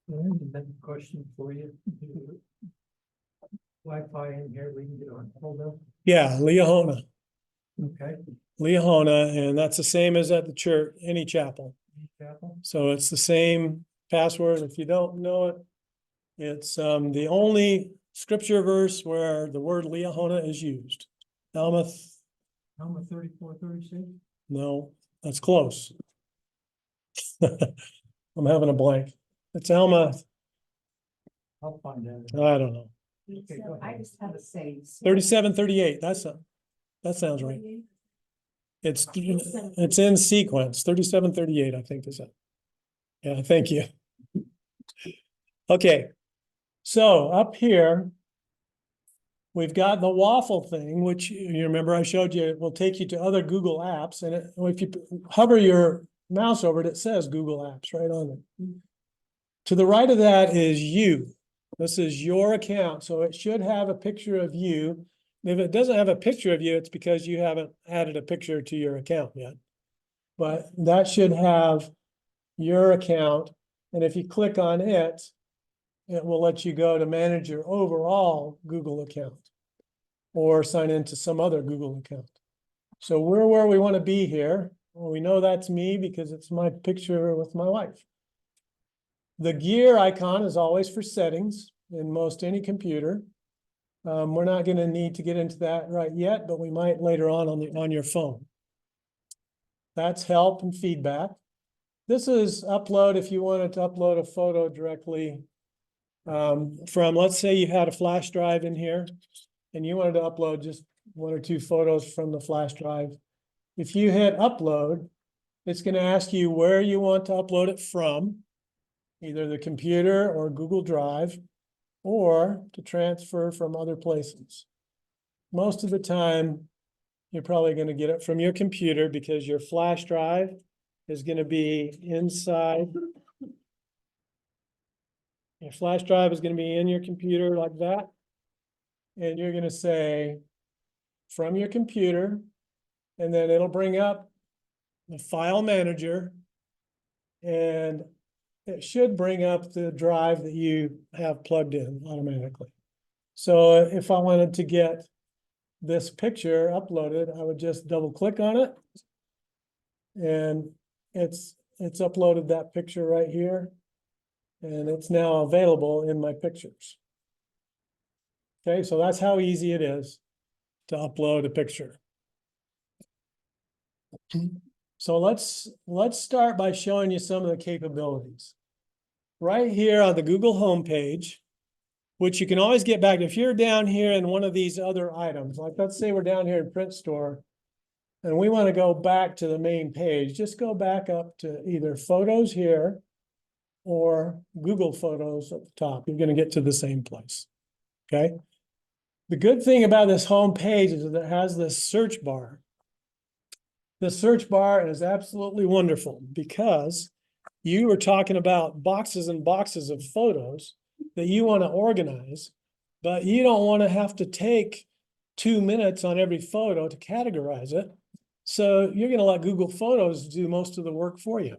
Another question for you. Wi-Fi in here, we can get on hold of. Yeah, Leahona, Okay. and that's the same as at the church, any chapel. Chapel. So it's the same password. If you don't know it, it's the only scripture verse where the word Leahona is used. Alma 3436. No, that's close. I'm having a blank. It's Alma, I'll find out. I don't know. Okay, go I ahead. just have a say. 3738. That sounds right. It's in sequence. 3738, I think is it. Yeah, thank you. Okay. So up here, we've got the waffle thing, which you remember I showed you, it will take you to other Google apps. And if you hover your mouse over it, it says Google Apps right on it. To the right of that is you. This is your account. So it should have a picture of you. If it doesn't have a picture of you, it's because you haven't added a picture to your account yet. But that should have your account. And if you click on it, it will let you go to manage your overall Google account or sign into some other Google account. So we're where we want to be here. Well, we know that's me because it's my picture with my wife. The gear icon is always for settings in most any computer. We're not going to need to get into that right yet, but we might later on your phone. That's help and feedback. This is upload if you wanted to upload a photo directly from, let's say you had a flash drive in here and you wanted to upload just one or two photos from the flash drive. If you hit upload, it's going to ask you where you want to upload it from, either the computer or Google Drive, or to transfer from other places. Most of the time, you're probably going to get it from your computer because your flash drive is going to be inside. Your flash drive is going to be in your computer like that. And you're going to say from your computer, and then it'll bring up the file manager, and it should bring up the drive that you have plugged in automatically. So if I wanted to get this picture uploaded, I would just double click on it. And it's uploaded that picture right here. And it's now available in my pictures. Okay, so that's how easy it is to upload a picture. So let's start by showing you some of the capabilities. Right here on the Google homepage, which you can always get back. If you're down here in one of these other items, like let's say we're down here in Print Store, and we want to go back to the main page, just go back up to either Photos here or Google Photos at the top. You're going to get to the same place. Okay. The good thing about this home page is that it has this search bar. The search bar is absolutely wonderful because you were talking about boxes and boxes of photos that you want to organize, but you don't want to have to take 2 minutes on every photo to categorize it. So you're going to let Google Photos do most of the work for you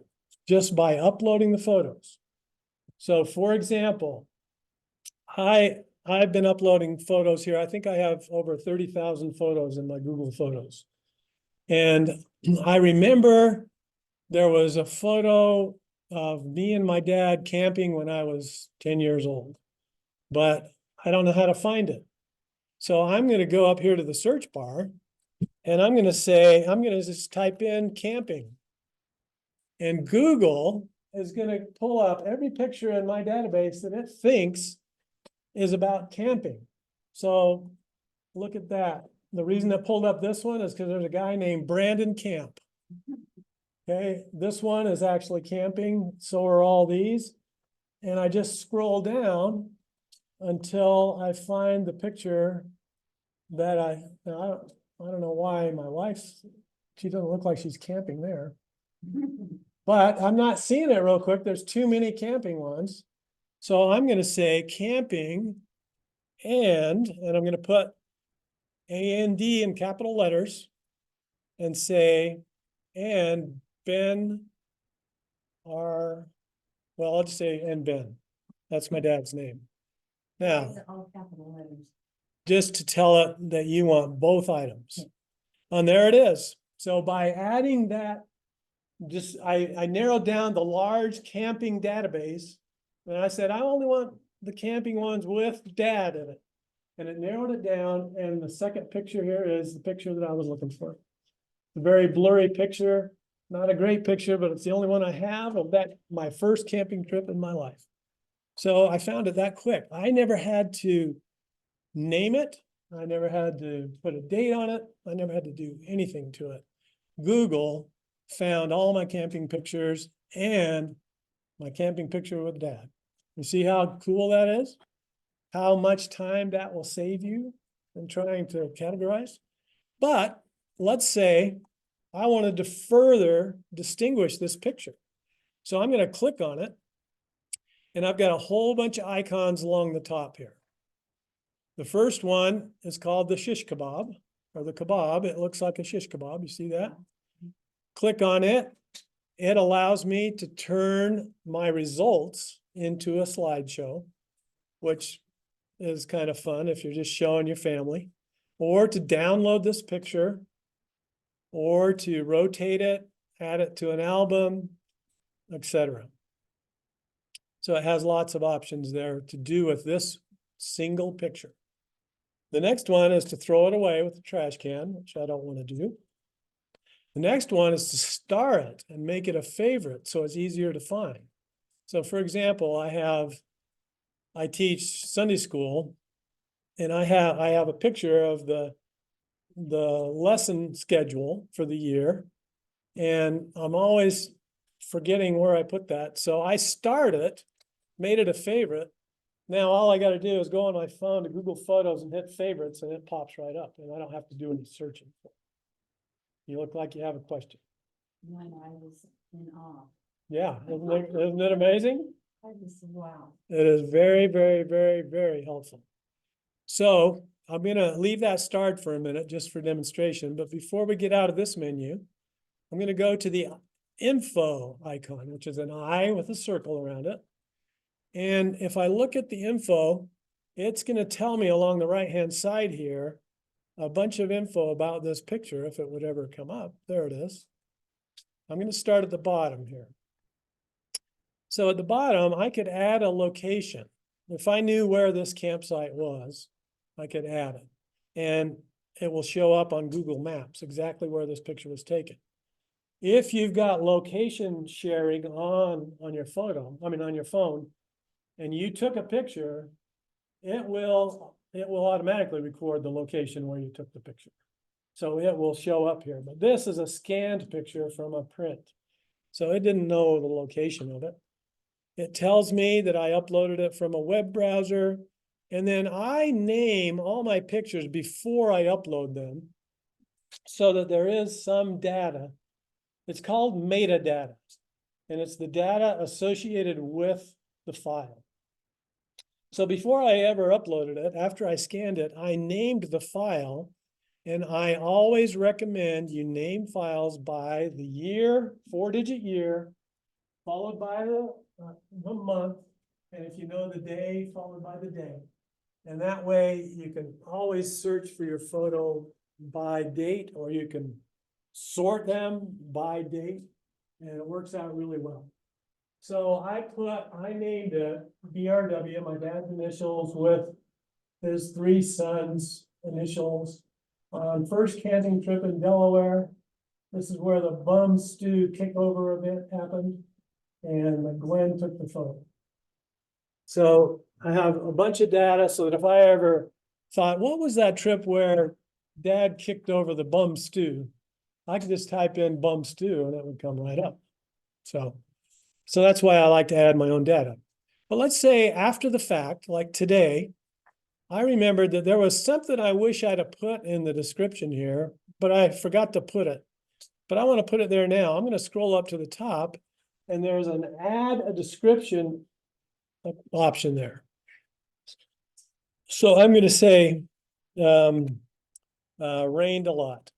just by uploading the photos. So for example, I've been uploading photos here. I think I have over 30,000 photos in my Google Photos. And I remember there was a photo of me and my dad camping when I was 10 years old, but I don't know how to find it. So I'm going to go up here to the search bar and I'm going to just type in camping. And Google is going to pull up every picture in my database that it thinks is about camping. So look at that. The reason I pulled up this one is because there's a guy named Brandon Camp. Okay, this one is actually camping. So are all these. And I just scroll down until I find the picture that I don't know why my wife, she doesn't look like she's camping there. But I'm not seeing it real quick. There's too many camping ones. So I'm going to say camping and I'm going to put A-N-D in capital letters and say, and Ben are, well, I'll just say, and Ben. That's my dad's name. Now, It's all capital letters. just to tell it that you want both items. And there it is. So by adding that, I narrowed down the large camping database. And I said, I only want the camping ones with dad in it. And it narrowed it down. And the second picture here is the picture that I was looking for. A very blurry picture, not a great picture, but it's the only one I have of that, my first camping trip in my life. So I found it that quick. I never had to name it. I never had to put a date on it. I never had to do anything to it. Google found all my camping pictures and my camping picture with dad. You see how cool that is? How much time that will save you in trying to categorize? But let's say I wanted to further distinguish this picture. So I'm going to click on it. And I've got a whole bunch of icons along the top here. The first one is called the shish kebab, or the kebab. It looks like a shish kebab. You see that? Click on it. It allows me to turn my results into a slideshow, which is kind of fun if you're just showing your family, or to download this picture, or to rotate it, add it to an album, etc. So it has lots of options there to do with this single picture. The next one is to throw it away with the trash can, which I don't want to do. The next one is to star it and make it a favorite so it's easier to find. So for example, I teach Sunday school, and I have a picture of the lesson schedule for the year, and I'm always forgetting where I put that. So I starred it, made it a favorite. Now all I got to do is go on my phone to Google Photos and hit favorites, and it pops right up, and I don't have to do any searching. You look like you have a question. When I was in awe, Yeah, isn't it amazing? I just, wow. It is very, very, very, very helpful. So I'm going to leave that starred for a minute just for demonstration. But before we get out of this menu, I'm going to go to the info icon, which is an eye with a circle around it. And if I look at the info, it's going to tell me along the right-hand side here a bunch of info about this picture, if it would ever come up. There it is. I'm going to start at the bottom here. So at the bottom, I could add a location. If I knew where this campsite was, I could add it. And it will show up on Google Maps exactly where this picture was taken. If you've got location sharing on your on your phone, and you took a picture, it will automatically record the location where you took the picture. So it will show up here. But this is a scanned picture from a print. So it didn't know the location of it. It tells me that I uploaded it from a web browser, and then I name all my pictures before I upload them so that there is some data. It's called metadata, and it's the data associated with the file. So before I ever uploaded it, after I scanned it, I named the file, and I always recommend you name files by the year, 4-digit year, followed by the month, and if you know the day, followed by the day. And that way you can always search for your photo by date, or you can sort them by date, and it works out really well. So I named it BRW, my dad's initials, with his 3 sons' initials. On first camping trip in Delaware, this is where the bum stew kickover event happened, and Gwen took the photo. So I have a bunch of data so that if I ever thought, what was that trip where dad kicked over the bum stew? I could just type in bum stew and it would come right up. So that's why I like to add my own data. But let's say after the fact, like today, I remembered that there was something I wish I'd have put in the description here, but I forgot to put it. But I want to put it there now. I'm going to scroll up to the top, and there's an add a description option there. So I'm going to say rained a lot.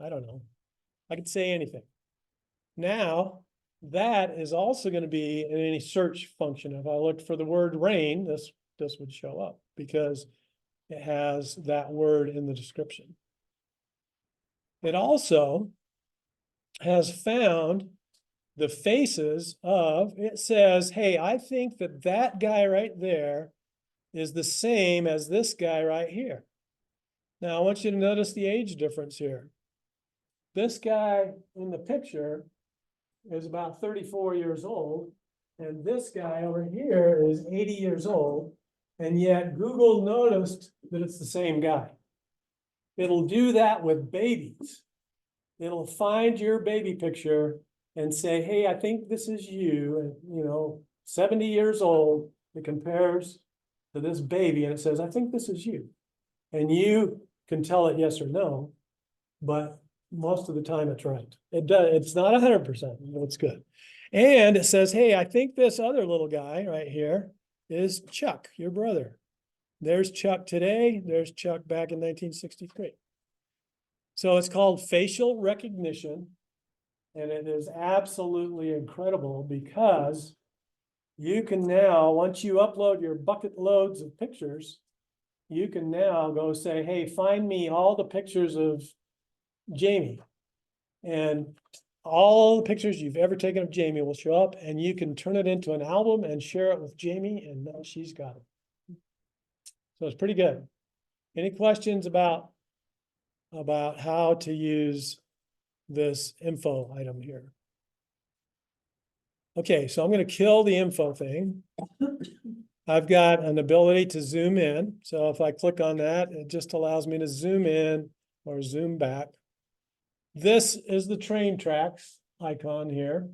I don't know. I could say anything. Now that is also going to be in any search function. If I looked for the word rain, this would show up because it has that word in the description. It also has found the faces of, it says, hey, I think that that guy right there is the same as this guy right here. Now, I want you to notice the age difference here. This guy in the picture is about 34 years old, and this guy over here is 80 years old, and yet Google noticed that it's the same guy. It'll do that with babies. It'll find your baby picture and say, hey, I think this is you, and 70 years old, it compares to this baby, and it says, I think this is you. And you can tell it yes or no, but most of the time it's right. It does, it's not 100%, but it's good. And it says, hey, I think this other little guy right here is Chuck, your brother. There's Chuck today, there's Chuck back in 1963. So it's called facial recognition, and it is absolutely incredible because you can now, once you upload your bucket loads of pictures, you can now go say, hey, find me all the pictures of Jamie. And all the pictures you've ever taken of Jamie will show up, and you can turn it into an album and share it with Jamie, and now she's got it. So it's pretty good. Any questions about how to use this info item here? Okay, so I'm going to kill the info thing. I've got an ability to zoom in. So if I click on that, it just allows me to zoom in or zoom back. This is the train tracks icon here.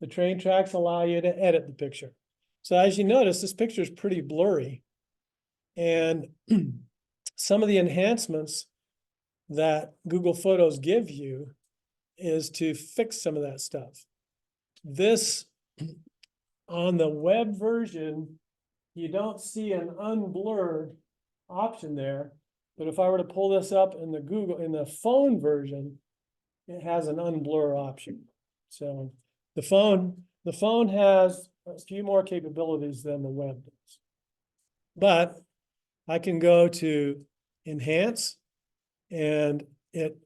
The train tracks allow you to edit the picture. So as you notice, this picture is pretty blurry. And some of the enhancements that Google Photos give you is to fix some of that stuff. This, on the web version, you don't see an unblurred option there. But if I were to pull this up in the phone version, it has an unblur option. So the phone has a few more capabilities than the web does. But I can go to enhance, and it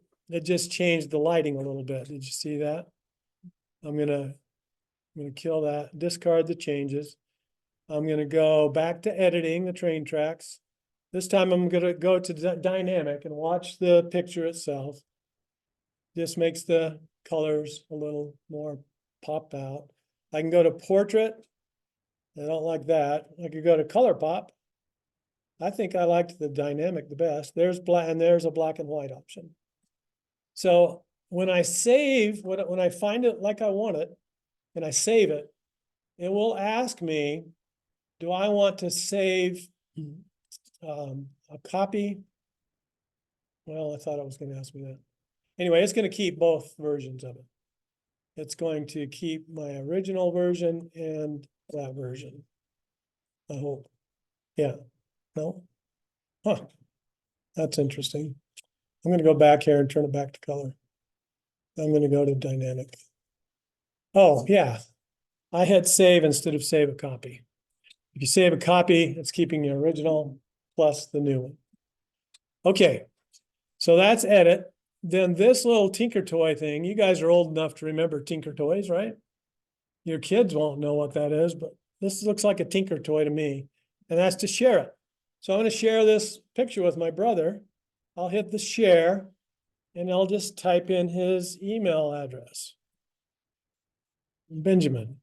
just changed the lighting a little bit. Did you see that? I'm gonna kill that, discard the changes. I'm gonna go back to editing the train tracks. This time I'm gonna go to dynamic and watch the picture itself. This makes the colors a little more pop out. I can go to portrait. I don't like that. I could go to color pop. I think I liked the dynamic the best. There's black, and there's a black and white option. So when I save, when I find it like I want it, and I save it, it will ask me, do I want to save a copy? Well, I thought it was going to ask me that. Anyway, it's going to keep both versions of it. It's going to keep my original version and that version, I hope. Yeah. No? Huh. That's interesting. I'm going to go back here and turn it back to color. I'm going to go to dynamic. Oh, yeah. I had save instead of save a copy. If you save a copy, it's keeping the original plus the new one. Okay. So that's edit. Then this little Tinker Toy thing, you guys are old enough to remember Tinker Toys, right? Your kids won't know what that is, but this looks like a Tinker Toy to me. And that's to share it. So I'm going to share this picture with my brother. I'll hit the share, and I'll just type in his email address. Benjamin.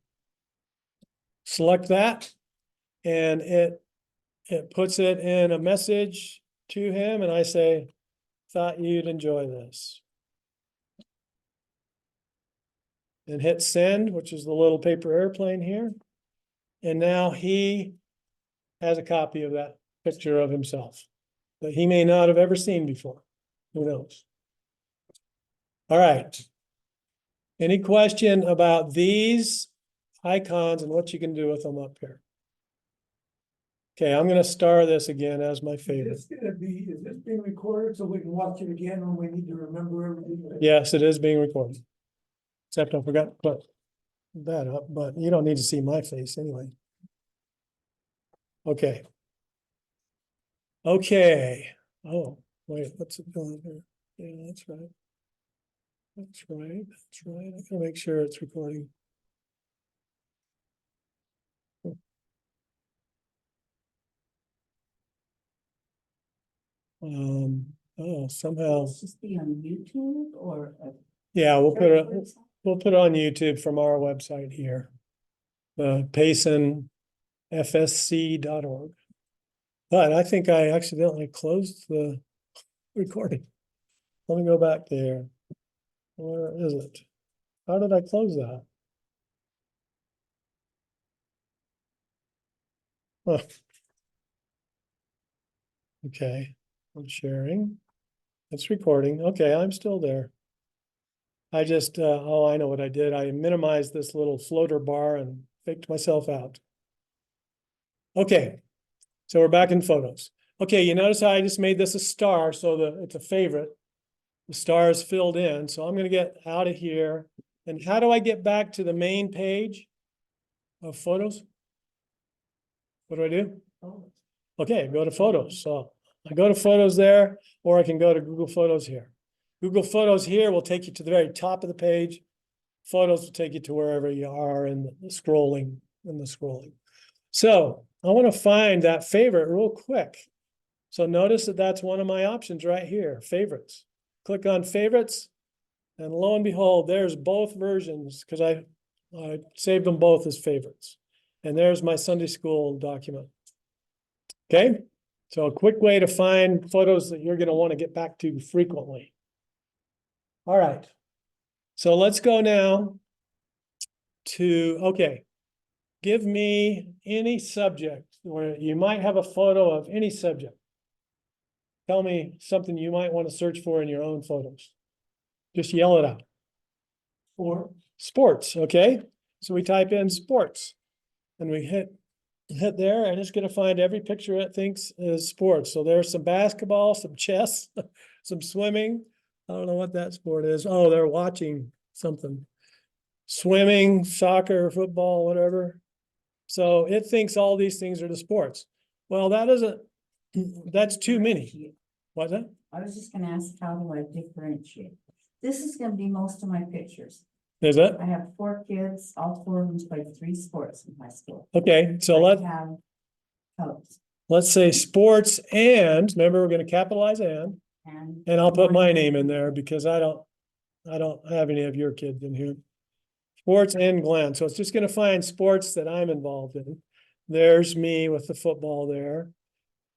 Select that, and it puts it in a message to him, and I say, thought you'd enjoy this. And hit send, which is the little paper airplane here. And now he has a copy of that picture of himself that he may not have ever seen before. Who knows? All right. Any question about these icons and what you can do with them up here? Okay, I'm going to star this again as my favorite. Is this being recorded so we can watch it again when we need to remember everything? Yes, it is being recorded. Except I forgot to put that up, but you don't need to see my face anyway. Okay. Okay. Oh, wait, what's it doing here? Yeah, that's right. That's right. That's right. I gotta make sure it's recording. Somehow, It's just be on YouTube or? yeah, we'll put it on YouTube from our website here. PaysonFSC.org. But I think I accidentally closed the recording. Let me go back there. Where is it? How did I close that? Huh. Okay, I'm sharing. It's recording. Okay, I'm still there. I just, oh, I know what I did. I minimized this little floater bar and faked myself out. Okay, so we're back in photos. Okay, you notice how I just made this a star, so it's a favorite. The star is filled in, so I'm gonna get out of here. And how do I get back to the main page of photos? What do I do? Oh, Okay, go to photos. So I go to photos there, or I can go to Google Photos here. Google Photos here will take you to the very top of the page. Photos will take you to wherever you are in the scrolling, So I want to find that favorite real quick. So notice that that's one of my options right here, favorites. Click on favorites, and lo and behold, there's both versions because I saved them both as favorites. And there's my Sunday school document. Okay, so a quick way to find photos that you're going to want to get back to frequently. All right, so let's go now to, okay, give me any subject where you might have a photo of any subject. Tell me something you might want to search for in your own photos. Just yell it out. Or sports, okay? So we type in sports and we hit there, and it's going to find every picture it thinks is sports. So there's some basketball, some chess, some swimming. I don't know what that sport is. Oh, they're watching something. Swimming, soccer, football, whatever. So it thinks all these things are the sports. Well, that isn't, that's too many. What's that? I was just gonna ask, how do I differentiate? This is gonna be most of my pictures. Is it? I have 4 kids, all 4 of them played 3 sports in high school. Okay, so I have colors let's say sports, and remember, we're going to capitalize and I'll put my name in there because I don't have any of your kids in here. Sports and Glenn. So it's just going to find sports that I'm involved in. There's me with the football there.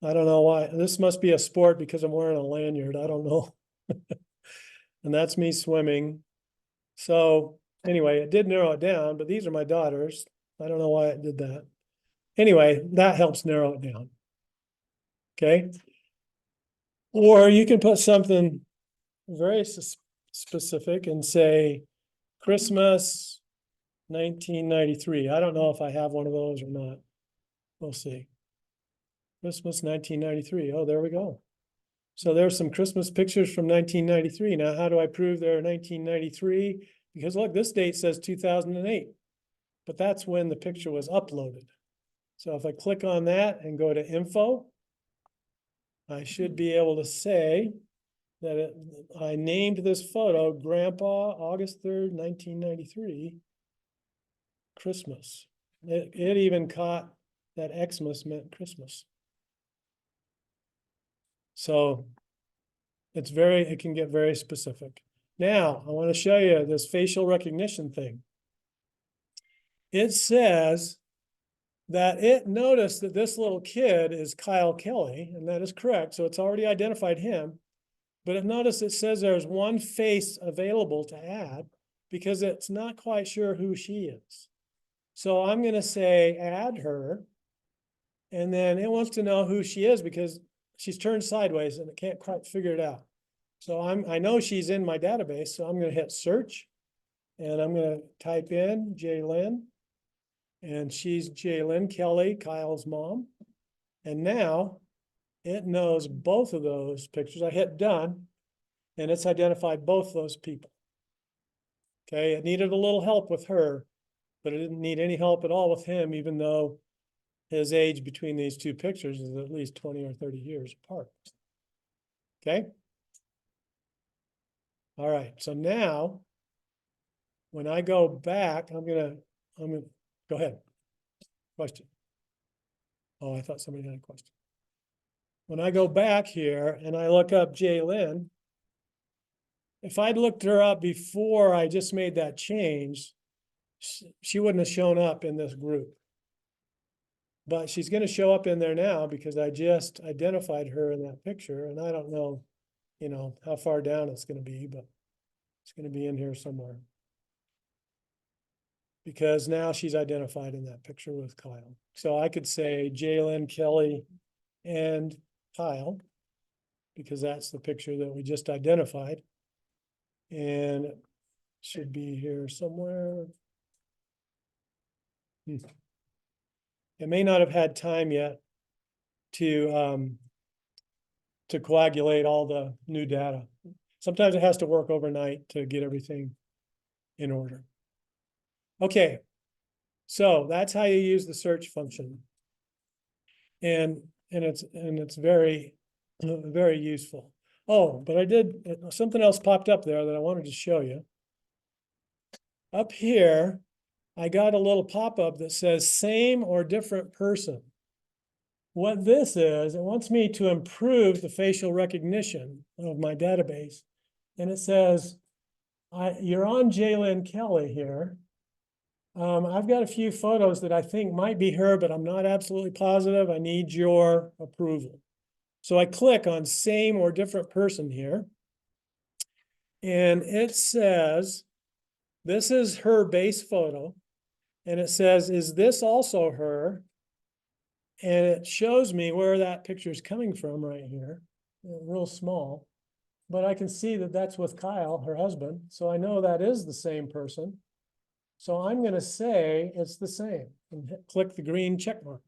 I don't know why. This must be a sport because I'm wearing a lanyard. I don't know. And that's me swimming. So anyway, it did narrow it down, but these are my daughters. I don't know why it did that. Anyway, that helps narrow it down. Okay. Or you can put something very specific and say Christmas 1993. I don't know if I have one of those or not. We'll see. Christmas 1993. Oh, there we go. So there's some Christmas pictures from 1993. Now, how do I prove they're 1993? Because look, this date says 2008, but that's when the picture was uploaded. So if I click on that and go to info, I should be able to say that I named this photo Grandpa, August 3rd, 1993, Christmas. It even caught that Xmas meant Christmas. So it can get very specific. Now, I want to show you this facial recognition thing. It says that it noticed that this little kid is Kyle Kelly, and that is correct. So it's already identified him. But notice it says there's one face available to add because it's not quite sure who she is. So I'm going to say add her. And then it wants to know who she is because she's turned sideways and it can't quite figure it out. So I know she's in my database. So I'm going to hit search and I'm going to type in Jaylyn. And she's Jaylyn Kelly, Kyle's mom. And now it knows both of those pictures. I hit done, and it's identified both those people. Okay, it needed a little help with her, but it didn't need any help at all with him, even though his age between these two pictures is at least 20 or 30 years apart. Okay. All right, so now when I go back, I'm gonna go ahead. Question. Oh, I thought somebody had a question. When I go back here and I look up Jaylyn, if I'd looked her up before I just made that change, she wouldn't have shown up in this group. But she's going to show up in there now because I just identified her in that picture, and I don't know, you know, how far down it's going to be, but it's going to be in here somewhere. Because now she's identified in that picture with Kyle. So I could say Jaylyn, Kelly, and Kyle, because that's the picture that we just identified. And it should be here somewhere. It may not have had time yet to coagulate all the new data. Sometimes it has to work overnight to get everything in order. Okay, so that's how you use the search function. And it's very, very useful. Oh, but something else popped up there that I wanted to show you. Up here, I got a little pop-up that says same or different person. What this is, it wants me to improve the facial recognition of my database. And it says, you're on Jaylyn Kelly here. I've got a few photos that I think might be her, but I'm not absolutely positive. I need your approval. So I click on same or different person here. And it says, this is her base photo. And it says, is this also her? And it shows me where that picture is coming from right here, real small. But I can see that that's with Kyle, her husband. So I know that is the same person. So I'm going to say it's the same and click the green check mark.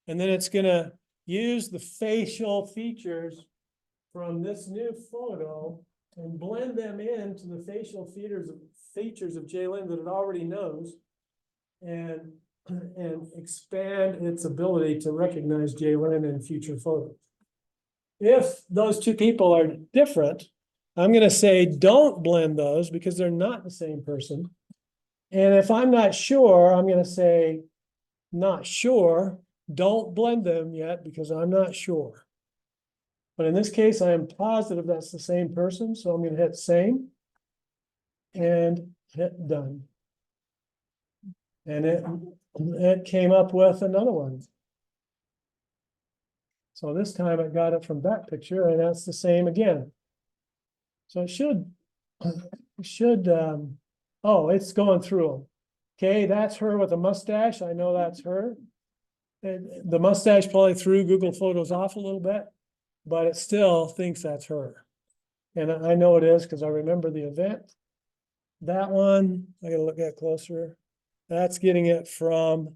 And then it's going to use the facial features from this new photo and blend them into the facial features of Jaylyn that it already knows and expand its ability to recognize Jaylyn in future photos. If those two people are different, I'm going to say don't blend those because they're not the same person. And if I'm not sure, I'm going to say not sure, don't blend them yet because I'm not sure. But in this case, I am positive that's the same person. So I'm going to hit same and hit done. And it came up with another one. So this time it got it from that picture and that's the same again. So it should, oh, it's going through them. Okay, that's her with a mustache. I know that's her. And the mustache probably threw Google Photos off a little bit, but it still thinks that's her. And I know it is because I remember the event. That one, I gotta look at closer. That's getting it from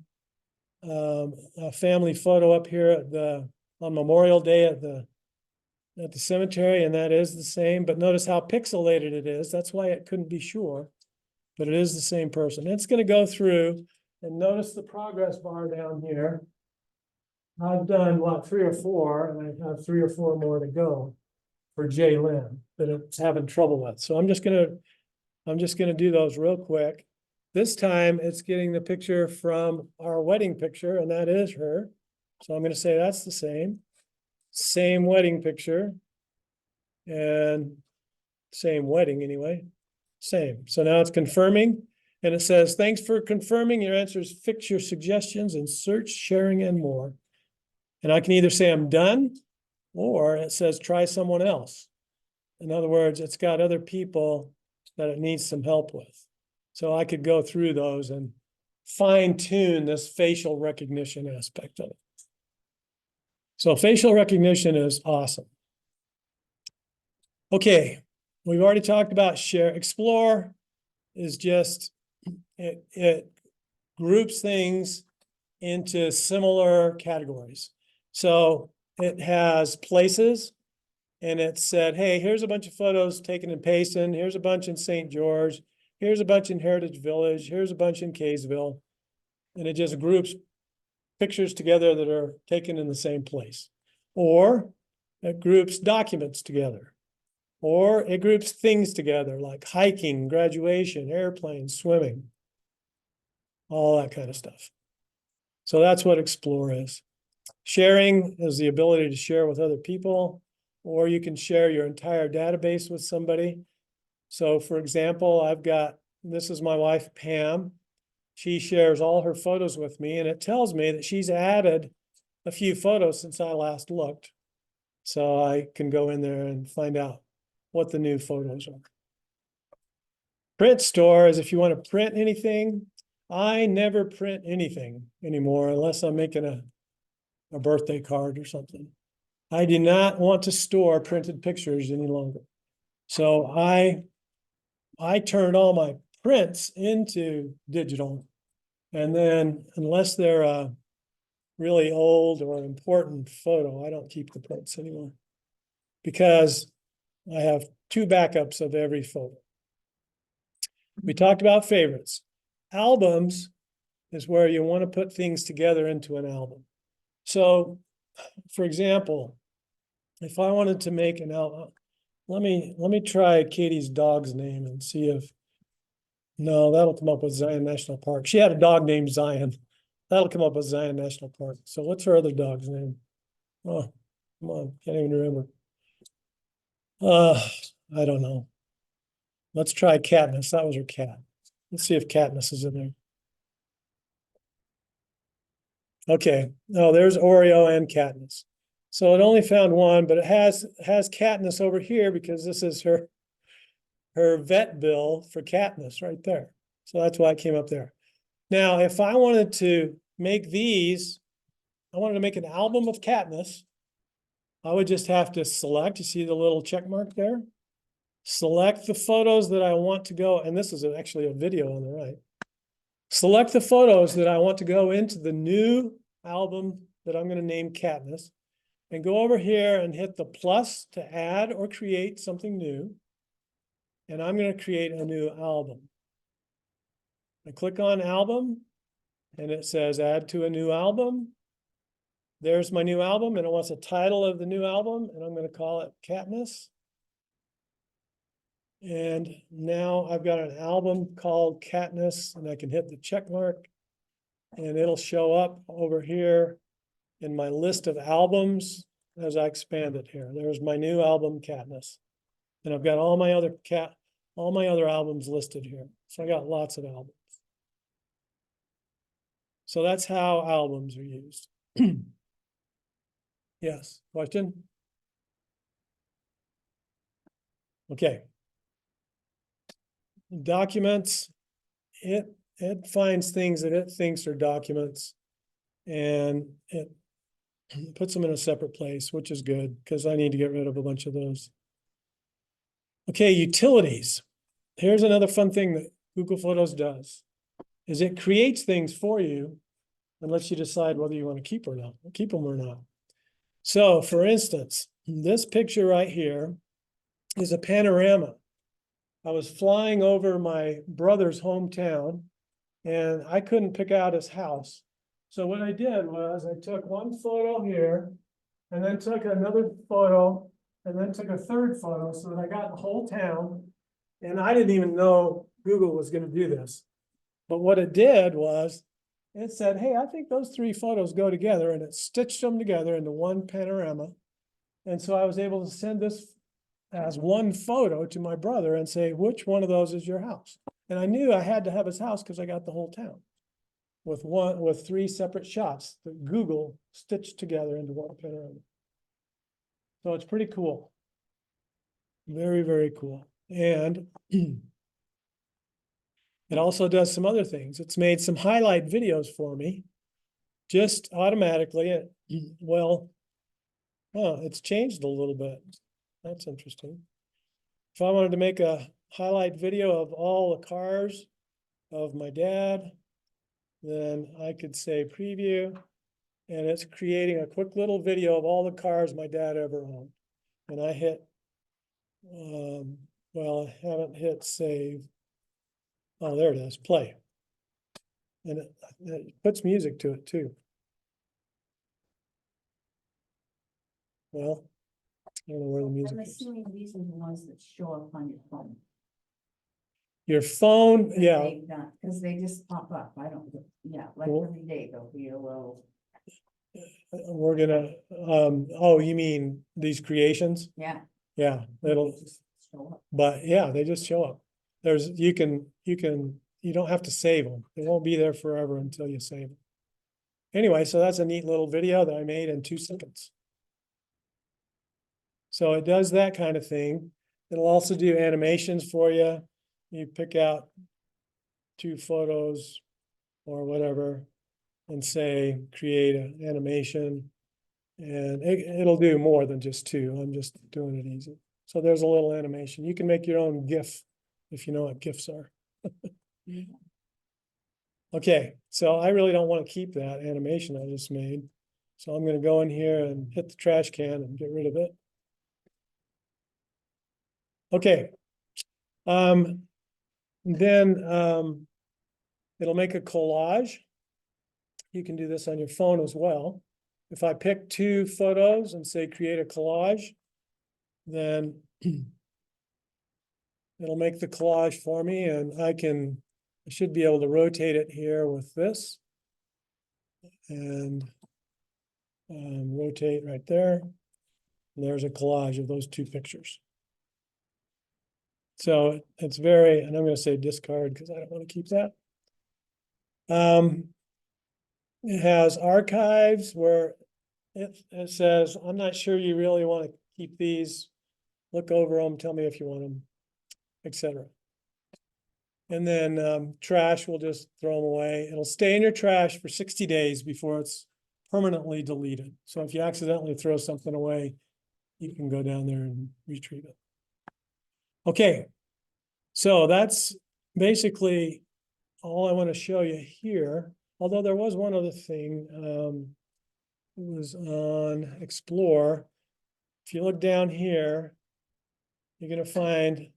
a family photo up here on Memorial Day at the cemetery, and that is the same. But notice how pixelated it is. That's why it couldn't be sure, but it is the same person. It's going to go through and notice the progress bar down here. I've done what, 3 or 4, and I have 3 or 4 more to go for Jaylyn that it's having trouble with. So I'm just gonna do those real quick. This time it's getting the picture from our wedding picture, and that is her. So I'm going to say that's the same wedding picture and same wedding anyway, same. So now it's confirming and it says, thanks for confirming your answers, fix your suggestions and search, sharing and more. And I can either say I'm done or it says try someone else. In other words, it's got other people that it needs some help with. So I could go through those and fine tune this facial recognition aspect of it. So facial recognition is awesome. Okay, we've already talked about share. Explore is just, it groups things into similar categories. So it has places and it said, hey, here's a bunch of photos taken in Payson. Here's a bunch in St. George. here's a bunch in Heritage Village, here's a bunch in Kaysville. And it just groups pictures together that are taken in the same place. Or it groups documents together. Or it groups things together like hiking, graduation, airplanes, swimming, all that kind of stuff. So that's what Explore is. Sharing is the ability to share with other people, or you can share your entire database with somebody. So for example, this is my wife, Pam. She shares all her photos with me, and it tells me that she's added a few photos since I last looked. So I can go in there and find out what the new photos are. Print store is if you want to print anything. I never print anything anymore unless I'm making a birthday card or something. I do not want to store printed pictures any longer. So I turned all my prints into digital. And then unless they're a really old or important photo, I don't keep the prints anymore. Because I have 2 backups of every photo. We talked about favorites. Albums is where you want to put things together into an album. So, for example, if I wanted to make an album, let me try Katie's dog's name and see if, no, that'll come up with Zion National Park. She had a dog named Zion. That'll come up with Zion National Park. So what's her other dog's name? Oh, come on, can't even remember. I don't know. Let's try Katniss. That was her cat. Let's see if Katniss is in there. Okay. Oh, there's Oreo and Katniss. So it only found one, but it has Katniss over here because this is her vet bill for Katniss right there. So that's why it came up there. Now, if I wanted to make I wanted to make an album of Katniss, I would just have to select, you see the little check mark there? Select the photos that I want to go, and this is actually a video on the right. Select the photos that I want to go into the new album that I'm going to name Katniss, and go over here and hit the plus to add or create something new. And I'm going to create a new album. I click on album, and it says add to a new album. There's my new album, and it wants a title of the new album, and I'm going to call it Katniss. And now I've got an album called Katniss, and I can hit the check mark, and it'll show up over here in my list of albums as I expand it here. There's my new album, Katniss. And I've got all my other albums listed here. So I got lots of albums. So that's how albums are used. Yes, question? Okay. Documents, it finds things that it thinks are documents, and it puts them in a separate place, which is good because I need to get rid of a bunch of those. Okay, utilities. Here's another fun thing that Google Photos does, is it creates things for you and lets you decide whether you want to keep them or not. So for instance, this picture right here is a panorama. I was flying over my brother's hometown and I couldn't pick out his house. So what I did was I took one photo here and then took another photo and then took a third photo so that I got the whole town. And I didn't even know Google was going to do this. But what it did was it said, hey, I think those 3 photos go together, and it stitched them together into one panorama. And so I was able to send this as one photo to my brother and say, which one of those is your house? And I knew I had to have his house because I got the whole town with 3 separate shots that Google stitched together into one panorama. So it's pretty cool. Very, very cool. And it also does some other things. It's made some highlight videos for me, just automatically. It's changed a little bit. That's interesting. If I wanted to make a highlight video of all the cars of my dad, then I could say preview, and it's creating a quick little video of all the cars my dad ever owned. And I hit, I haven't hit save. Oh, there it is, play. And it puts music to it too. Well, I don't know where the music I'm is. assuming these are the ones that show up on your phone. Your phone, yeah, Because they just pop up, I don't, yeah, like Well- every day there'll be a little, we're gonna, oh, you mean these creations? yeah. Yeah, it'll, they just show up. but yeah, they just show up. There's, you don't have to save them. They won't be there forever until you save them. Anyway, so that's a neat little video that I made in 2 seconds. So it does that kind of thing. It'll also do animations for you. You pick out 2 photos or whatever and say, create an animation. And it'll do more than just 2. I'm just doing it easy. So there's a little animation. You can make your own GIF if you know what GIFs are. Mhm. Okay, so I really don't want to keep that animation I just made. So I'm going to go in here and hit the trash can and get rid of it. Okay. Then it'll make a collage. You can do this on your phone as well. If I pick 2 photos and say create a collage, then it'll make the collage for me, and I should be able to rotate it here with this. And rotate right there. And there's a collage of those 2 pictures. So it's very, and I'm going to say discard because I don't want to keep that. It has archives where it says, I'm not sure you really want to keep these. Look over them, tell me if you want them, etc. And then trash, we'll just throw them away. It'll stay in your trash for 60 days before it's permanently deleted. So if you accidentally throw something away, you can go down there and retrieve it. Okay, so that's basically all I want to show you here. Although there was one other thing, it was on Explore. If you look down here, you're going to find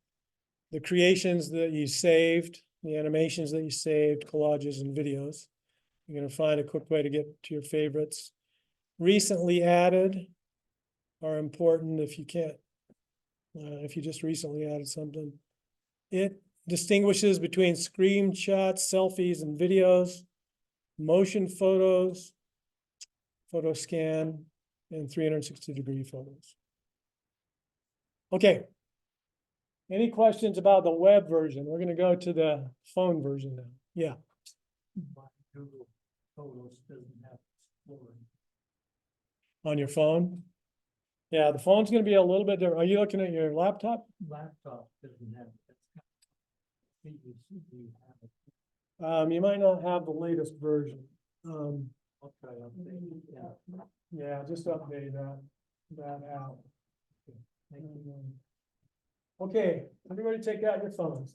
the creations that you saved, the animations that you saved, collages and videos. You're going to find a quick way to get to your favorites. Recently added are important if you can't, if you just recently added something. It distinguishes between screenshots, selfies, and videos, motion photos, photo scan, and 360-degree photos. Okay. Any questions about the web version? We're going to go to the phone version now. Yeah. Google Photos doesn't have Explorer. On your phone? Yeah, the phone's going to be a little bit different. Are you looking at your laptop? Laptop doesn't have it. You have it. You might not have the latest version. I'll try updating. Yeah, just update that out. Okay, everybody take out your phones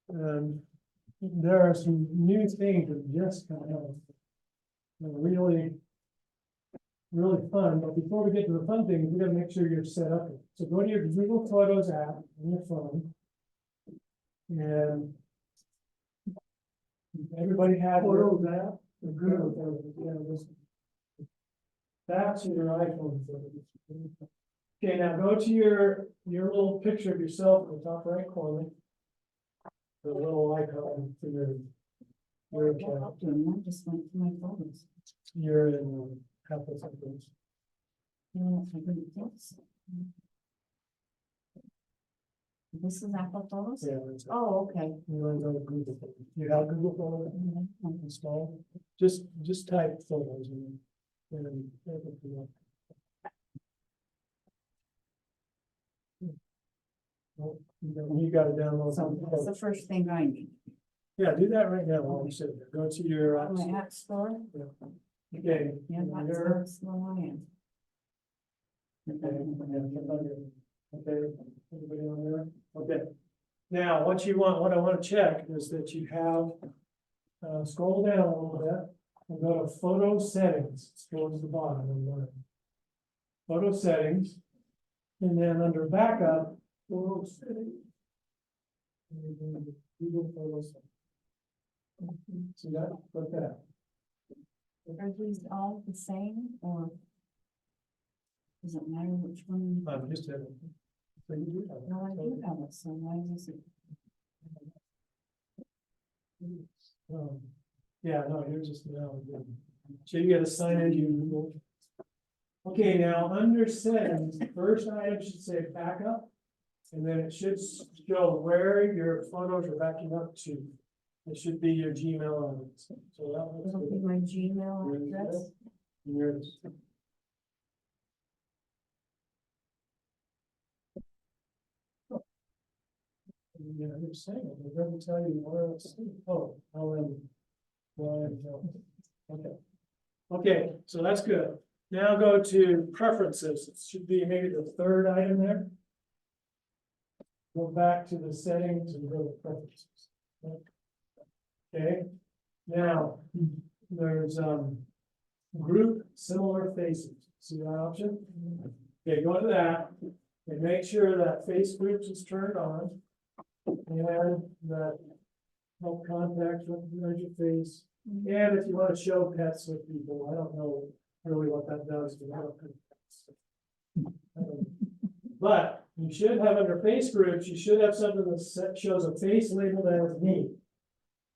now. There are some new things that just come out. Really fun, but before we get to the fun things, we gotta make sure you're set up. So go to your Google Photos app on your phone. And everybody have Photos app? The Google Photos, yeah, this. That's your iPhone. Okay, now go to your little picture of yourself in the top right corner. The little icon for your account. I just went to my photos. You're in Apple something. This is Apple Photos? Yeah. That's it. Oh, okay. You want to go to Google Photos? You have Google Photos installed? Just type photos and it'll come up. Oh, you got to download So something. that's the first thing I need. Yeah, do that right now while we sit there. Go to your. On my app store? Okay. Yeah, that's Your- how slow I am. Okay, everybody on there? Okay. Now, what I want to check is that you have, scroll down a little bit and go to photo settings, scroll to the bottom. And photo settings, and then under backup, photo settings. Google Photos. See that? Look at that. Are these all the same or? Does it matter which one? Just a. So you do have. No, I do have it, so why is it? Yeah, no, here's just now. So you gotta sign in to Google. Okay, now under settings, the first item should say backup. And then it should show where your photos are backing up to. It should be your Gmail items. So that looks It'll be good. my Gmail address. And yours. Yeah, you're saying it, it doesn't tell you where it's, oh, okay. Okay, so that's good. Now go to preferences. It should be maybe the third item there. Go back to the settings and go to preferences. Okay, now there's group similar faces. See that option? Okay, go to that and make sure that face groups is turned on. And that help contacts with your face. And if you want to show pets with people, I don't know really what that does, but I don't think that's- But you should have under face groups, you should have something that shows a face labeled as me.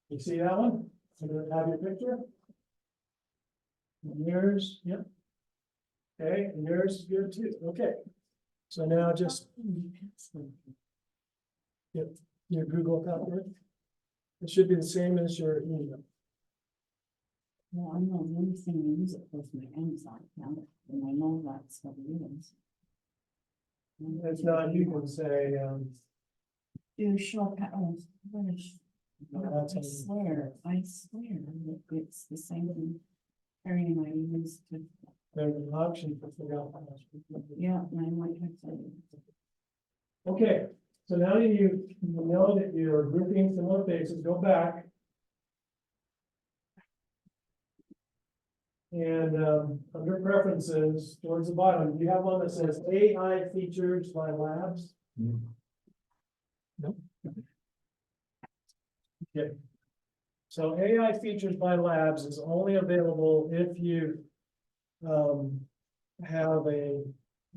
You see that one? So does it have your picture? And yours, yep. Okay, and yours is good too. Okay. So now just. Yep, your Google account, right? It should be the same as your email. Well, I know the only thing I use it for is my Amazon account, and I know that's what it is. If not, you can say, Do show, oh, what is? That's I on- swear, that it's the same everything I use to, there's an option for figure out how much. yeah, and I might have to. Okay, so now that you know that you're grouping similar faces, go back. And under preferences, towards the bottom, you have one that says AI features by labs. Nope. Okay. So AI features by labs is only available if you have a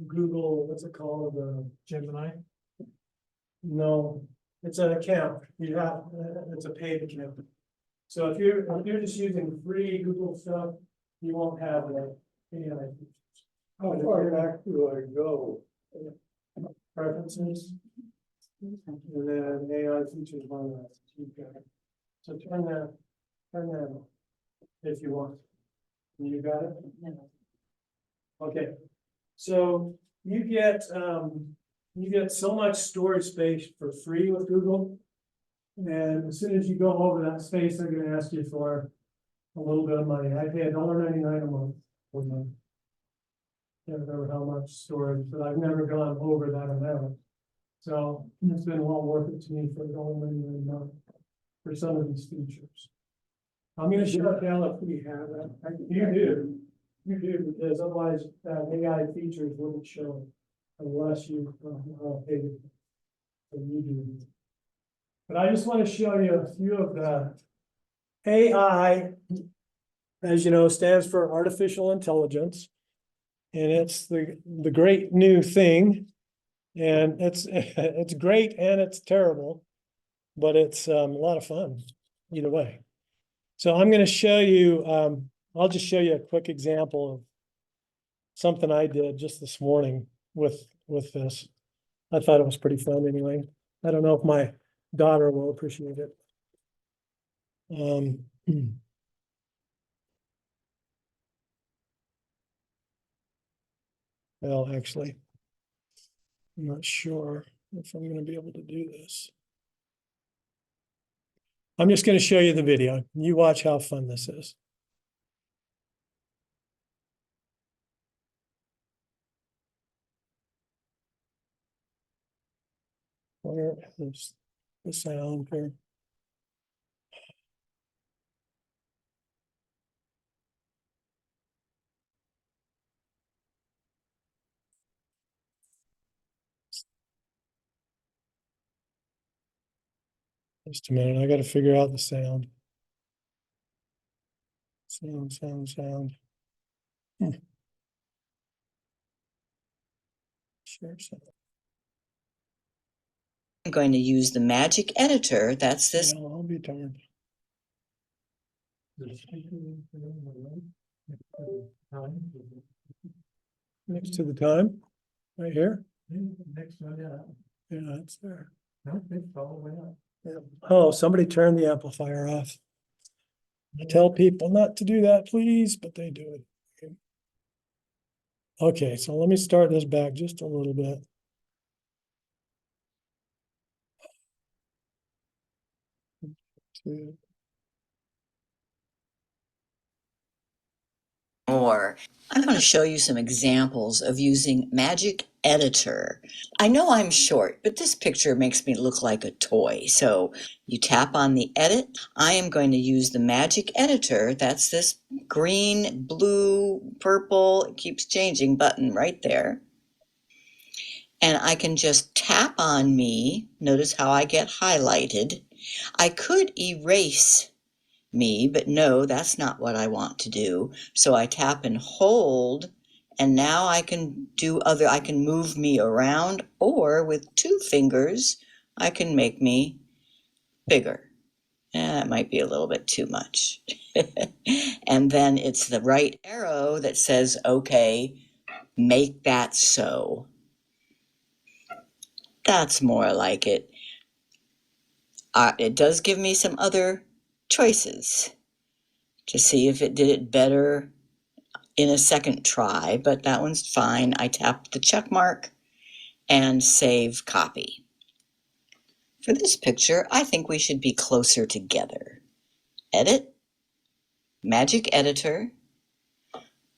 Google, what's it called, Gemini? No, it's an account. You have, it's a paid account. So if you're just using free Google stuff, you won't have that AI features. How far back do I go? Preferences, and then AI features by labs. You've got it. So turn that on if you want. You got it? Okay, so you get so much storage space for free with Google. And as soon as you go over that space, they're gonna ask you for a little bit of money. I pay $1.99 a month for them. Can't remember how much storage, but I've never gone over that amount. So it's been well worth it to me for $1.99 a month for some of these features. I'm gonna shut down if we have that. You do, because otherwise, AI features wouldn't show unless you, pay. So you do. But I just want to show you a few of the AI, as you know, stands for artificial intelligence. And it's the great new thing. And it's great and it's terrible, but it's a lot of fun either way. So I'm going to show you, I'll just show you a quick example of something I did just this morning with this. I thought it was pretty fun anyway. I don't know if my daughter will appreciate it. Well, actually, I'm not sure if I'm going to be able to do this. I'm just going to show you the video. You watch how fun this is. Where is the sound here? Just a minute, I gotta figure out the sound. Sound. Share sound. I'm going to use the magic editor. That's this. Yeah, I'll be darned. Next to the time, right here. Next one, yeah. Yeah, it's there. No, it's all the way up. Yeah. Oh, somebody turned the amplifier off. I tell people not to do that, please, but they do it. Okay, so let me start this back just a little bit. Two. More. I'm going to show you some examples of using Magic Editor. I know I'm short, but this picture makes me look like a toy. So you tap on the edit. I am going to use the Magic Editor. That's this green, blue, purple, it keeps changing button right there. And I can just tap on me. Notice how I get highlighted. I could erase me, but no, that's not what I want to do. So I tap and hold, and now I can I can move me around, or with 2 fingers, I can make me bigger. That might be a little bit too much. And then it's the right arrow that says, okay, make that so. That's more like it. It does give me some other choices to see if it did it better in a second try, but that one's fine. I tap the check mark and save copy. For this picture, I think we should be closer together. Edit, Magic Editor.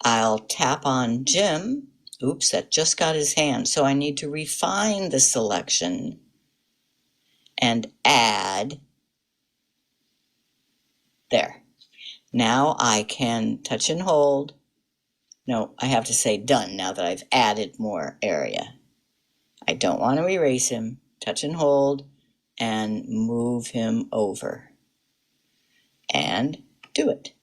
I'll tap on Jim. Oops, that just got his hand. So I need to refine the selection and add. There. Now I can touch and hold. No, I have to say done now that I've added more area. I don't want to erase him. Touch and hold and move him over. And do it.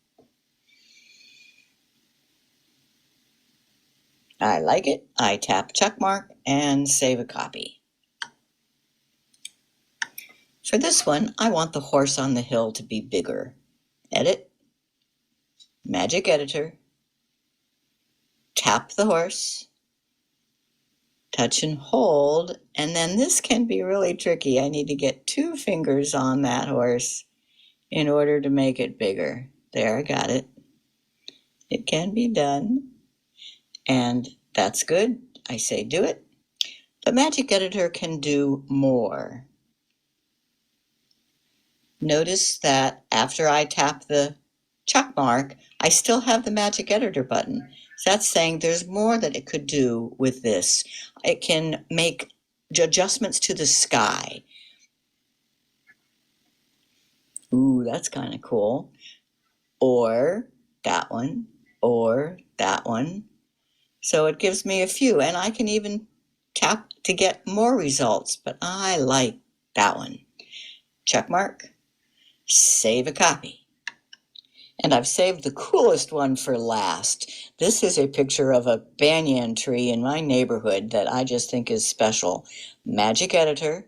I like it. I tap check mark and save a copy. For this one, I want the horse on the hill to be bigger. Edit, Magic Editor, tap the horse, touch and hold, and then this can be really tricky. I need to get 2 fingers on that horse in order to make it bigger. There, I got it. It can be done, and that's good. I say do it. But Magic Editor can do more. Notice that after I tap the check mark, I still have the Magic Editor button. So that's saying there's more that it could do with this. It can make adjustments to the sky. Ooh, that's kind of cool. Or that one, or that one. So it gives me a few, and I can even tap to get more results, but I like that one. Check mark, save a copy. And I've saved the coolest one for last. This is a picture of a banyan tree in my neighborhood that I just think is special. Magic Editor.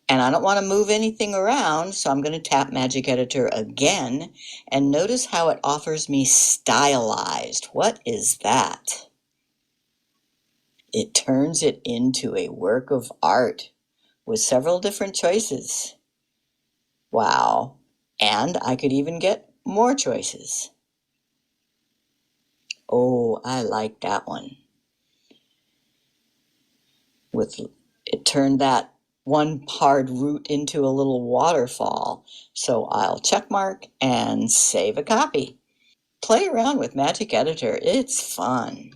And I don't want to move anything around, so I'm going to tap Magic Editor again. And notice how it offers me stylized. What is that? It turns it into a work of art with several different choices. Wow. And I could even get more choices. Oh, I like that one. It turned that one hard root into a little waterfall. So I'll check mark and save a copy. Play around with Magic Editor. It's fun.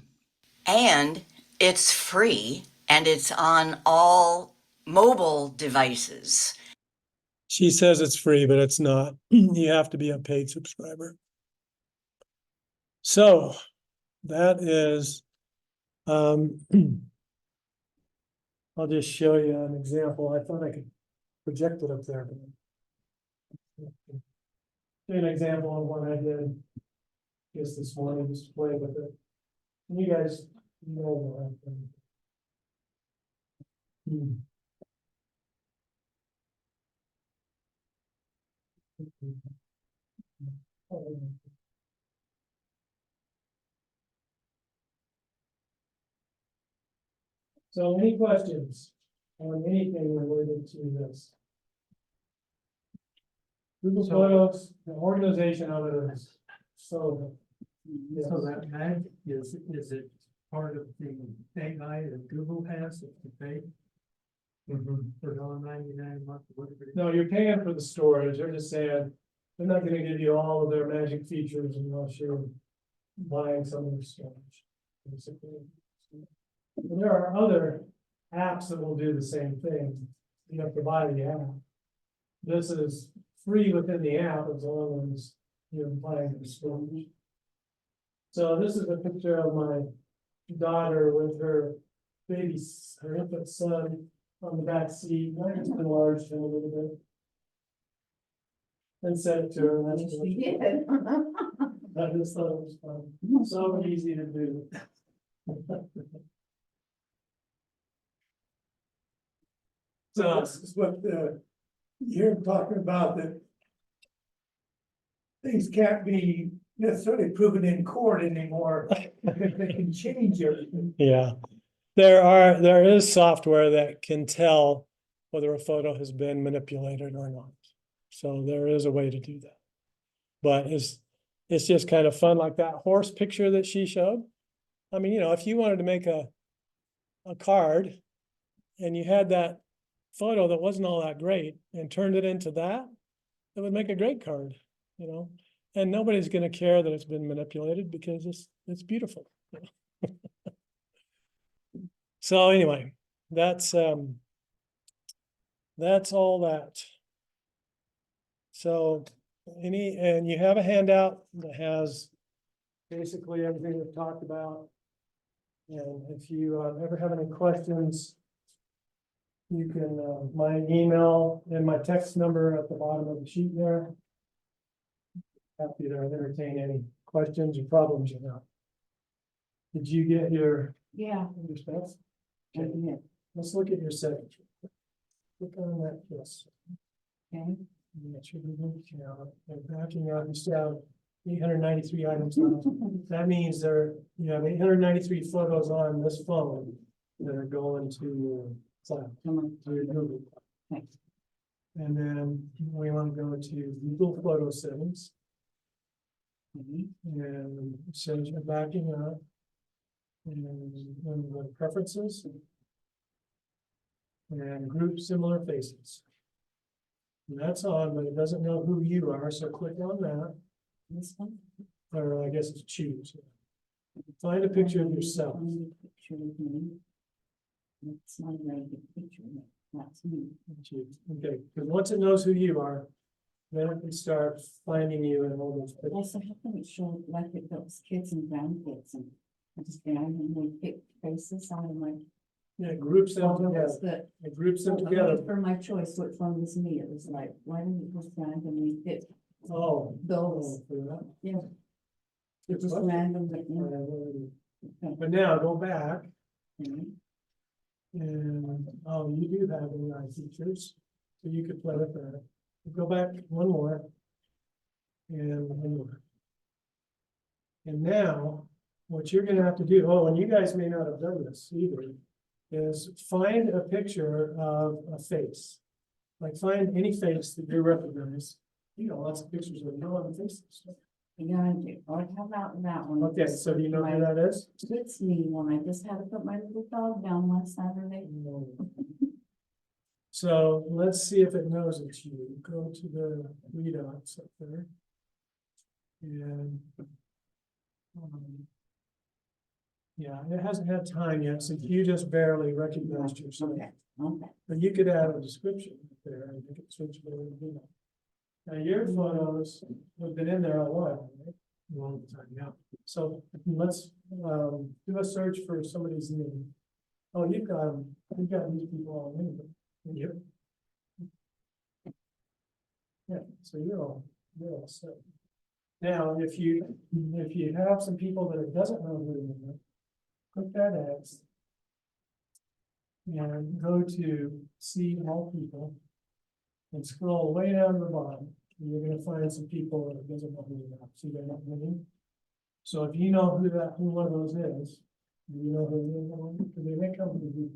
And it's free, and it's on all mobile devices. She says it's free, but it's not. You have to be a paid subscriber. So that is, I'll just show you an example. I thought I could projected up there. An example of what I did just this morning, just play with it. You guys know what happened. So any questions on anything related to this? Google So- Photos, the organization of it is so. So that mag is it part of the AI that Google has, if you pay for $1.99 a month, whatever it is? No, you're paying for the storage, they're just saying, they're not gonna give you all of their magic features unless you're buying some of the storage. Basically. And there are other apps that will do the same thing, you have to buy the app. This is free within the app as long as you're buying the storage. So this is a picture of my daughter with her her infant son on the back seat. I just enlarged him a little bit. And sent it to her. and that's Yes, what you she- did. I just thought it was fun. So easy to do. So this is what you're talking about, that things can't be necessarily proven in court anymore, because they can change everything. Yeah, there is software that can tell whether a photo has been manipulated or not. So there is a way to do that. But it's just kind of fun, like that horse picture that she showed. I mean, you know, if you wanted to make a card and you had that photo that wasn't all that great and turned it into that, it would make a great card, you know? And nobody's gonna care that it's been manipulated because it's beautiful. So anyway, that's all that. So and you have a handout that has basically everything we've talked about. And if you ever have any questions, you can, my email and my text number at the bottom of the sheet there. Happy to entertain any questions or problems you have. Did you get your Yeah. specs? I Okay, did. let's look at your settings. Click on that, yes. Okay. And that should be linked here. And backing up, you still have 893 items left. That means you have 893 photos on this phone that are going to your cloud, Come on. to your Google. Thanks. And then we want to go to Google Photo Settings Okay. and send you backing up. And then the preferences. And group similar faces. And that's on, but it doesn't know who you are, so click on that, This one? or I guess it's choose. Find a picture of yourself. Find a picture of me. It's not a very good picture, but that's me. Choose. Okay, because once it knows who you are, then it can start finding you in all those pictures. Also, how come it showed like it was kids and grandkids and I just randomly picked faces out of my. Yeah, groups them together. photos that. It groups them I together. made For my choice, which one was me? It was like, why didn't it just randomly pick Oh. those? For that. Yeah. Good It just question. randomly. Yeah. But now go back Okay. and, oh, you do have AI features, so you could play with that. Go back one more. And one more. And now, what you're gonna have to do, oh, and you guys may not have done this either, is find a picture of a face. Like find any face that you recognize. You know, lots of pictures of no other faces. Yeah, I do. Oh, how about that one? Okay, so do you know who that is? It's me one. I just had to put my little dog down last Saturday. No. So let's see if it knows it's you. Go to the three dots up there. And. Yeah, it hasn't had time yet, so you just barely recognized yourself. Okay, okay. But you could add a description up there and you could switch it over to that. Now, your photos have been in there a while, right? A long time, yeah. So let's do a search for somebody's name. Oh, you've got these people all in. Yep. Yeah, so you're all set. Now, if you have some people that it doesn't know who they are, click that X. And go to see all people. And scroll way down to the bottom, and you're gonna find some people that it doesn't know who they are, see their name. So if you know who one of those is, you know who they are, because they may come to you.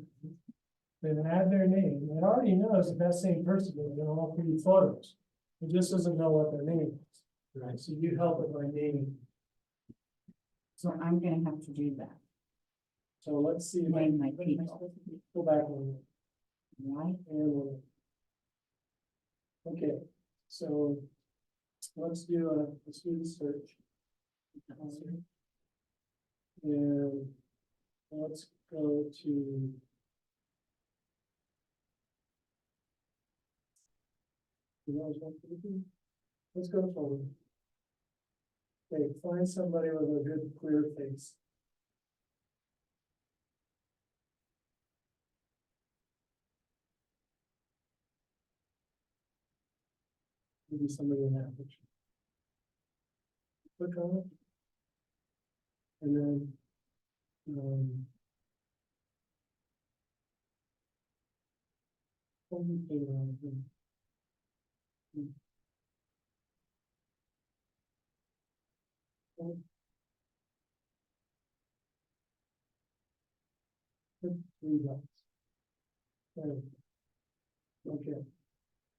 Then add their name, it already knows that same person is in all three photos. It just doesn't know what their name is, right? So you help it by naming. So I'm gonna have to do that. So let's see, if I Name my people, go back one, right? and okay, so let's do the search. And let's go to. Let's go forward. Okay, find somebody with a good clear face. Maybe somebody in that picture. Click on it. And then, anything around here. Put 3 dots. There. Okay.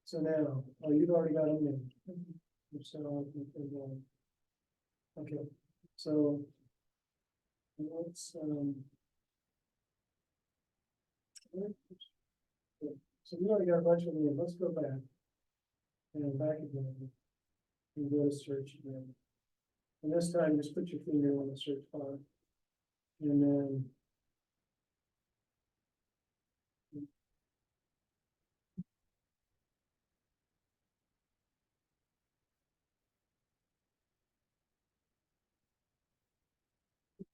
So now, oh, you've already got them in. So, okay, so let's, so we already got a bunch of them in. Let's go back. And back again. And go to search again. And this time, just put your finger on the search bar. And then.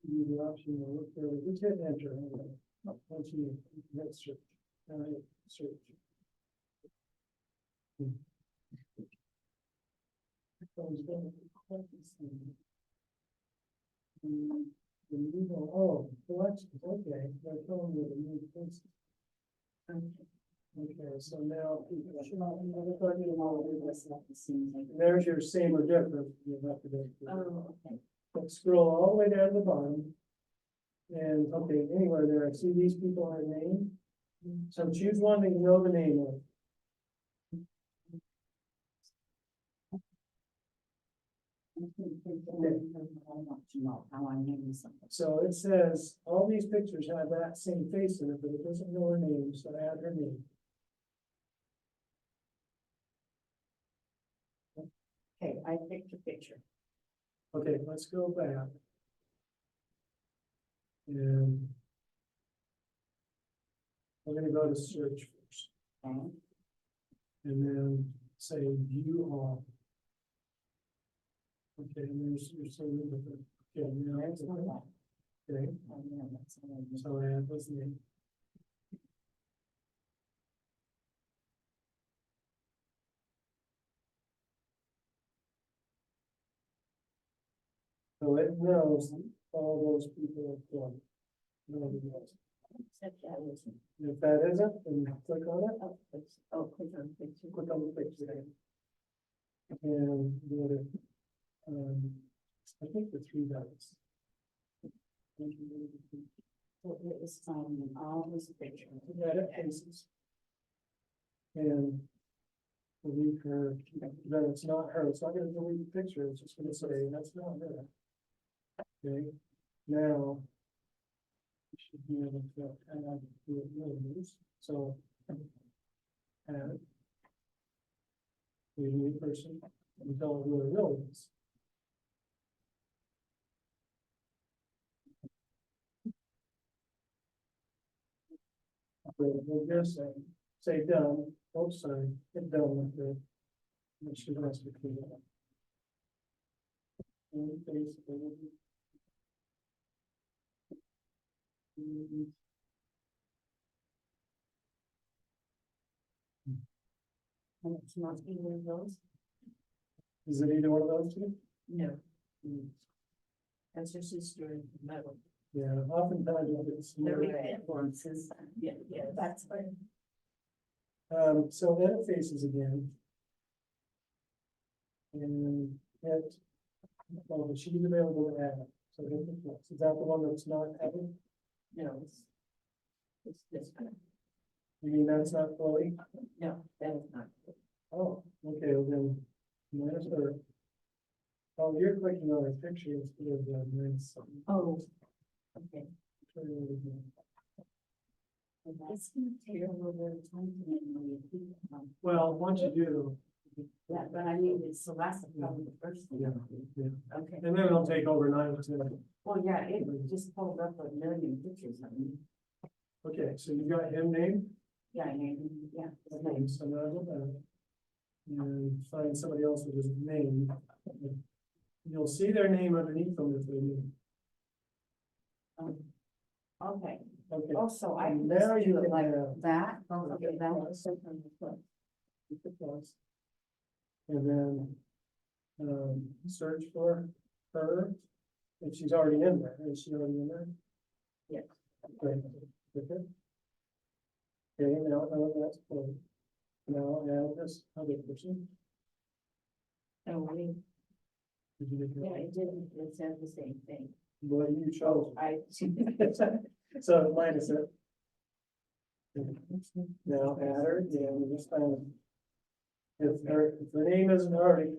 Use the option to look for, just hit enter. Once you hit search. Hit search. Oh, collections, okay, they're telling you the new things. Okay, so now. There's your same or different. You have to go through. Oh, okay. Let's scroll all the way down to the bottom. And, okay, anywhere there, I see these people are named. So choose one that you know the name of. I want to know how I name something. So it says, all these pictures have that same face in it, but it doesn't know her name, so add her name. Okay, I picked a picture. Okay, let's go back. And we're gonna go to search first, Okay. and then say view all. Okay, and there's your same with it. Okay, now, There's my one. okay, Oh, yeah, that's all I did. so I add this name. So it knows all those people are gone. Nobody else. Except that wasn't. And if that isn't, then click on it. Oh, click on picture. Click on the picture. And go to, I think the 3 dots. So it was finding all his pictures. Edit faces. And delete her, no, it's not her, it's not gonna delete the picture, it's just gonna say, that's not her. Okay, now. You should be able to add the names, so. Add. The new person, and tell her who it really is. We'll just say done, oops, sorry, hit done with the. It should has to clean it up. And basically. And it's not either of those? Is it either one of those two? No. That's your sister in the middle. Yeah, oftentimes it's. They're influences. Yeah, that's fine. So edit faces again. And hit, oh, but she's available to add, so hit the plus. Is that the one that's not added? No, it's this one. You mean that's not fully? No, that is not. Oh, okay, well then, minus her. Oh, you're clicking on her picture instead of the minus. Oh, okay. Try it again. It's gonna take a little bit of time to get my feet on. Well, once you do, Yeah, but I mean, it's the last probably the first thing. yeah, yeah. Okay, And then it'll take overnight to. well, yeah, it just pulled up a million pictures of me. Okay, so you got him named? Yeah, yeah. Okay, so now go back. And find somebody else with his name. You'll see their name underneath them if they need. Okay, Okay. also, I can Now just you do it can like have- that, okay, Okay, that. plus. Keep the plus. And then, search for her, and she's already in there, is she already in there? Yes. Okay, okay. Okay, now that's full. Now add this other person. Oh, I mean, Did you get yeah, that? it didn't, it said the same thing. Well, you chose. I. So minus it. Now add her, yeah, we just find. If her name isn't already,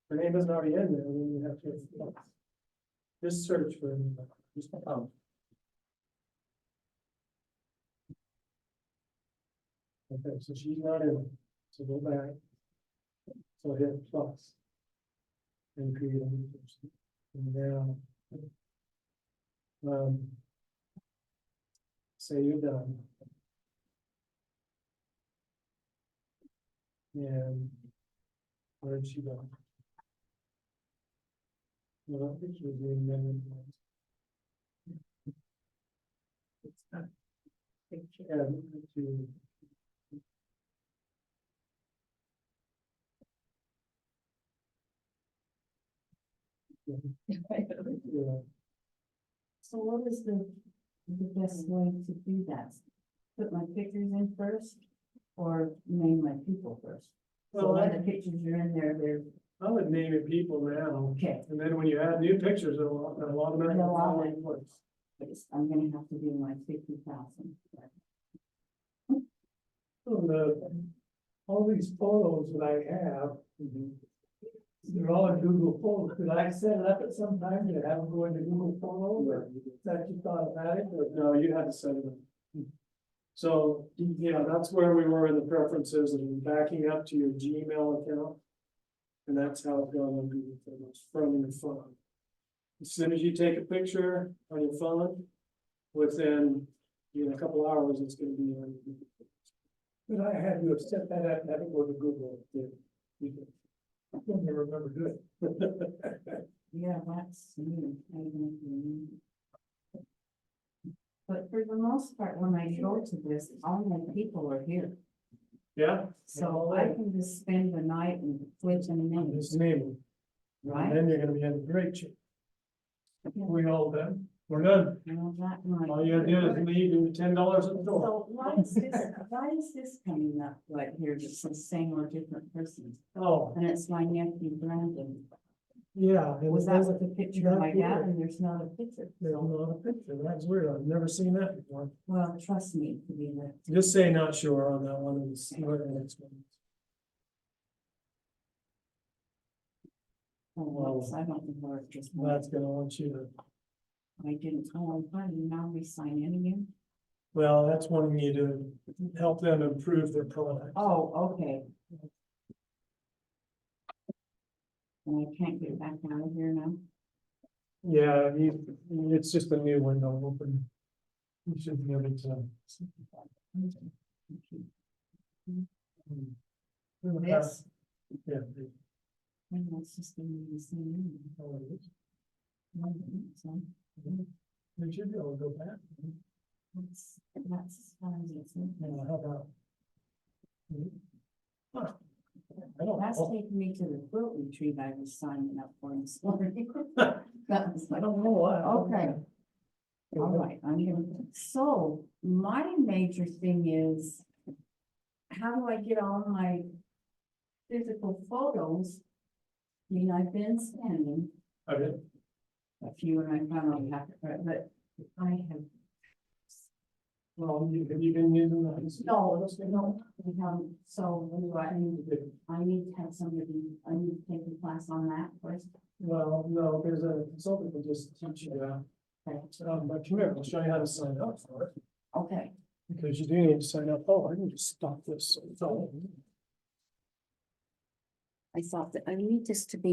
her name isn't already in there, then you have to. Just search for. Just, oh. Okay, so she's not in, it. So go back. So hit plus. And create a new person. And now. Say you're done. And where'd she go? Well, I think she was in memory. It's not. Yeah, to. Yeah. So what is the best way to do that? Put my pictures in first, or name my people first? So Well, when the pictures are in there, they're, I would name it people now, okay, and then when you add new pictures, it'll automatically. It'll fall automatically. in place. I'm gonna have to do my 50,000. All these photos that I have, they're all in Google Photos. Could I set it up at some time to have them go into Google Photos, or is that just automatic, or? No, you had to set it up. So, yeah, that's where we were in the preferences and backing up to your Gmail account. And that's how it's going on Google Photos from your phone. As soon as you take a picture on your phone, within, a couple hours, it's gonna be on. Google Photos. But I had to have set that up and have it go to Google. I couldn't remember doing it. Yeah, that's new. I don't know. But for the most part, when I go to this, all my people are here, Yeah. so I can just spend the night and switch them in, Just name them. And right? then you're gonna be in great shape. We all done. We're done. Well, that might. All you gotta do is leave and $10 at the door. So why is this coming up right here, just the same or different persons? Oh, And it's my nephew Brandon. yeah. and Was it that doesn't- with the picture of my that's dad weird. and there's not a picture? There's not a picture. That's weird. I've never seen that before. Well, trust me to be there. Just say not sure on that one and see what the next one is. Oh, whoops, I don't know where it just went. That's gonna want you to, I didn't, oh, funny, now we sign in again? well, that's wanting you to help them improve their product. Oh, okay. And I can't get back out of here now? Yeah, it's just a new window open. You should be able to. This? Yeah. And that's just gonna be the same. No, so You should be able to go back. that's as far as it's. How about? I don't That's know. taking me to the quilt retreat I was signing up for this morning. That was I like, don't know why. okay. All right, I'm gonna, so my major thing is, how do I get all my physical photos? I mean, I've been scanning Okay. a few and I found out half, but I have, Well, have you been using the? no, I haven't, so what do I need to do? I need to have somebody, I need to take a class on that first. Well, no, there's a consultant who just teach you that. Okay. But come here, I'll show you how to sign up for it, Okay, because you do need to sign up. Oh, I can just stop this. I thought that I need this to be